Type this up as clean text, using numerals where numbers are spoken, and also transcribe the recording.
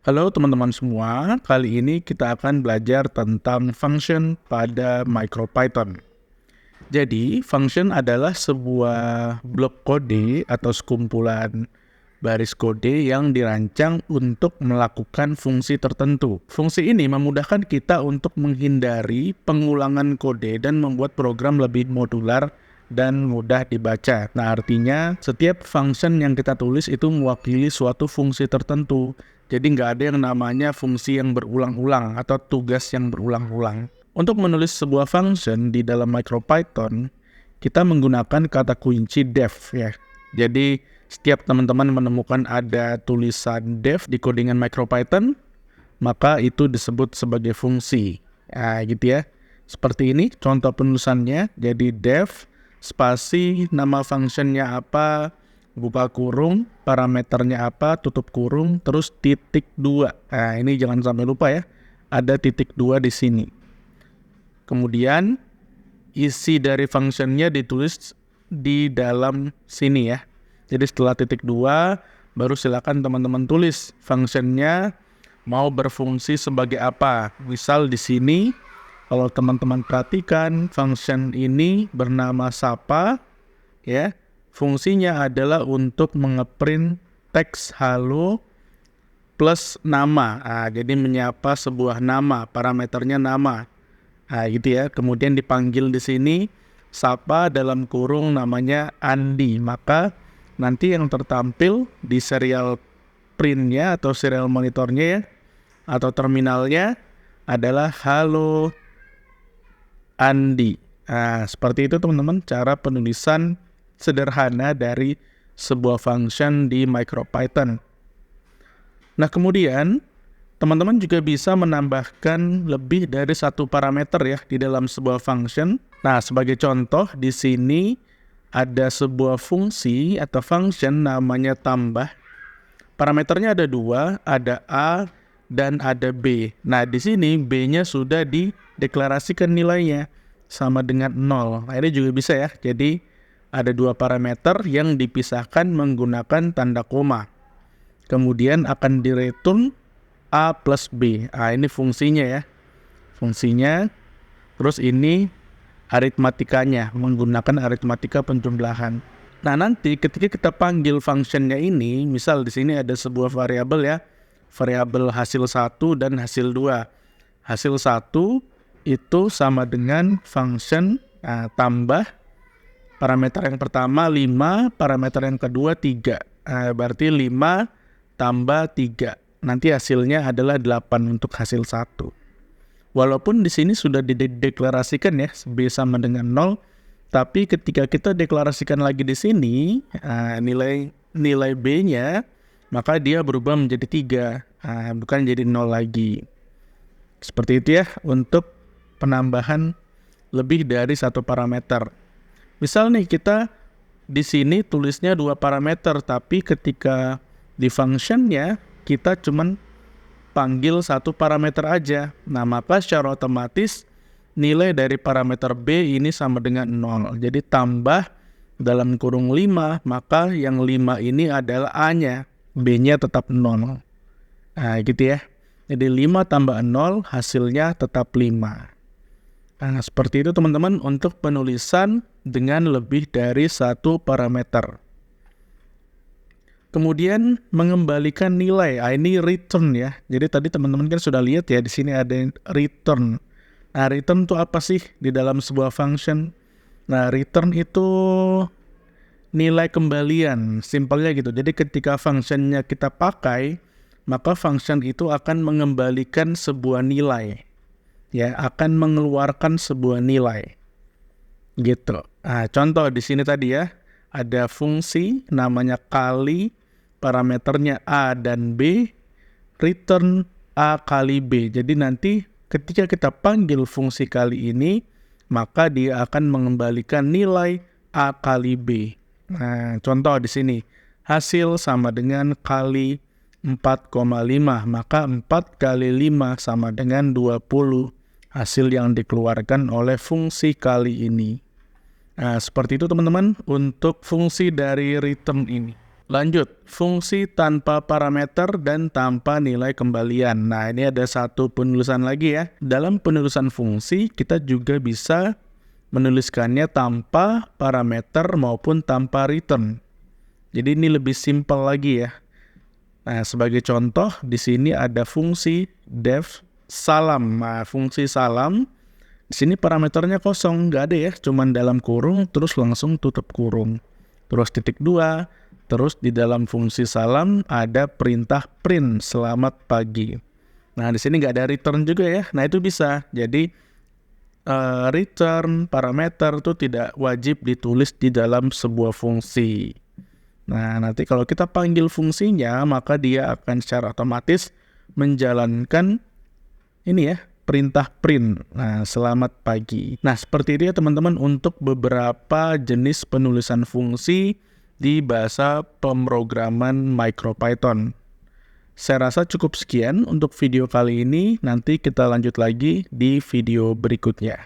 Halo teman-teman semua, kali ini kita akan belajar tentang function pada MicroPython. Jadi, function adalah sebuah blok kode atau sekumpulan baris kode yang dirancang untuk melakukan fungsi tertentu. Fungsi ini memudahkan kita untuk menghindari pengulangan kode dan membuat program lebih modular dan mudah dibaca. Nah, artinya setiap function yang kita tulis itu mewakili suatu fungsi tertentu. Jadi nggak ada yang namanya fungsi yang berulang-ulang atau tugas yang berulang-ulang. Untuk menulis sebuah function di dalam MicroPython, kita menggunakan kata kunci def ya. Jadi setiap teman-teman menemukan ada tulisan def di codingan MicroPython, maka itu disebut sebagai fungsi. Nah, gitu ya. Seperti ini contoh penulisannya. Jadi def spasi nama functionnya apa, buka kurung, parameternya apa, tutup kurung, terus titik 2. Nah, ini jangan sampai lupa ya. Ada titik 2 di sini. Kemudian isi dari functionnya ditulis di dalam sini ya. Jadi setelah titik 2, baru silakan teman-teman tulis functionnya mau berfungsi sebagai apa. Misal di sini, kalau teman-teman perhatikan, function ini bernama Sapa, ya. Fungsinya adalah untuk mengeprint teks halo plus nama. Nah, jadi menyapa sebuah nama, parameternya nama. Nah, gitu ya. Kemudian dipanggil di sini Sapa dalam kurung namanya Andi. Maka nanti yang tertampil di serial printnya atau serial monitornya ya, atau terminalnya adalah halo Andi. Nah, seperti itu teman-teman cara penulisan sederhana dari sebuah function di MicroPython. Nah, kemudian teman-teman juga bisa menambahkan lebih dari satu parameter ya di dalam sebuah function. Nah, sebagai contoh di sini ada sebuah fungsi atau function namanya tambah. Parameternya ada dua, ada A dan ada B. Nah, di sini B-nya sudah dideklarasikan nilainya sama dengan 0. Nah, ini juga bisa ya. Jadi, ada dua parameter yang dipisahkan menggunakan tanda koma. Kemudian akan direturn A plus B. Nah, ini fungsinya ya. Fungsinya. Terus ini aritmatikanya, menggunakan aritmatika penjumlahan. Nah, nanti ketika kita panggil functionnya ini, misal di sini ada sebuah variabel ya, variabel hasil 1 dan hasil 2. Hasil 1 itu sama dengan function tambah parameter yang pertama 5, parameter yang kedua 3. Berarti 5 tambah 3. Nanti hasilnya adalah 8 untuk hasil 1. Walaupun di sini sudah dideklarasikan ya, B sama dengan 0, tapi ketika kita deklarasikan lagi di sini, nilai B-nya, maka dia berubah menjadi 3, bukan jadi 0 lagi. Seperti itu ya, untuk penambahan lebih dari satu parameter. Misal nih, kita di sini tulisnya 2 parameter, tapi ketika di functionnya, kita cuman panggil satu parameter aja. Nah, maka secara otomatis nilai dari parameter B ini sama dengan 0. Jadi tambah dalam kurung 5, maka yang 5 ini adalah A-nya. B-nya tetap 0. Nah, gitu ya. Jadi 5 tambah 0 hasilnya tetap 5. Nah, seperti itu teman-teman untuk penulisan dengan lebih dari satu parameter. Kemudian mengembalikan nilai, ini return ya. Jadi tadi teman-teman kan sudah lihat ya di sini ada return. Nah, return itu apa sih di dalam sebuah function? Nah, return itu nilai kembalian, simpelnya gitu. Jadi ketika functionnya kita pakai, maka function itu akan mengembalikan sebuah nilai, ya, akan mengeluarkan sebuah nilai, gitu. Nah, contoh di sini tadi ya, ada fungsi namanya kali, parameternya A dan B, return A kali B. Jadi nanti ketika kita panggil fungsi kali ini, maka dia akan mengembalikan nilai A kali B. Nah, contoh di sini, hasil sama dengan kali 4,5, maka 4 kali 5 sama dengan 20 hasil yang dikeluarkan oleh fungsi kali ini. Nah, seperti itu teman-teman untuk fungsi dari return ini. Lanjut, fungsi tanpa parameter dan tanpa nilai kembalian. Nah, ini ada satu penulisan lagi ya. Dalam penulisan fungsi, kita juga bisa menuliskannya tanpa parameter maupun tanpa return. Jadi ini lebih simpel lagi ya. Nah, sebagai contoh, di sini ada fungsi def salam. Nah, fungsi salam, di sini parameternya kosong, nggak ada ya, cuman dalam kurung, terus langsung tutup kurung. Terus titik 2, terus di dalam fungsi salam ada perintah print selamat pagi. Nah, di sini nggak ada return juga ya. Nah, itu bisa. Jadi return parameter itu tidak wajib ditulis di dalam sebuah fungsi. Nah, nanti kalau kita panggil fungsinya, maka dia akan secara otomatis menjalankan ini ya, perintah print. Nah, selamat pagi. Nah, seperti itu ya teman-teman untuk beberapa jenis penulisan fungsi di bahasa pemrograman MicroPython. Saya rasa cukup sekian untuk video kali ini. Nanti kita lanjut lagi di video berikutnya.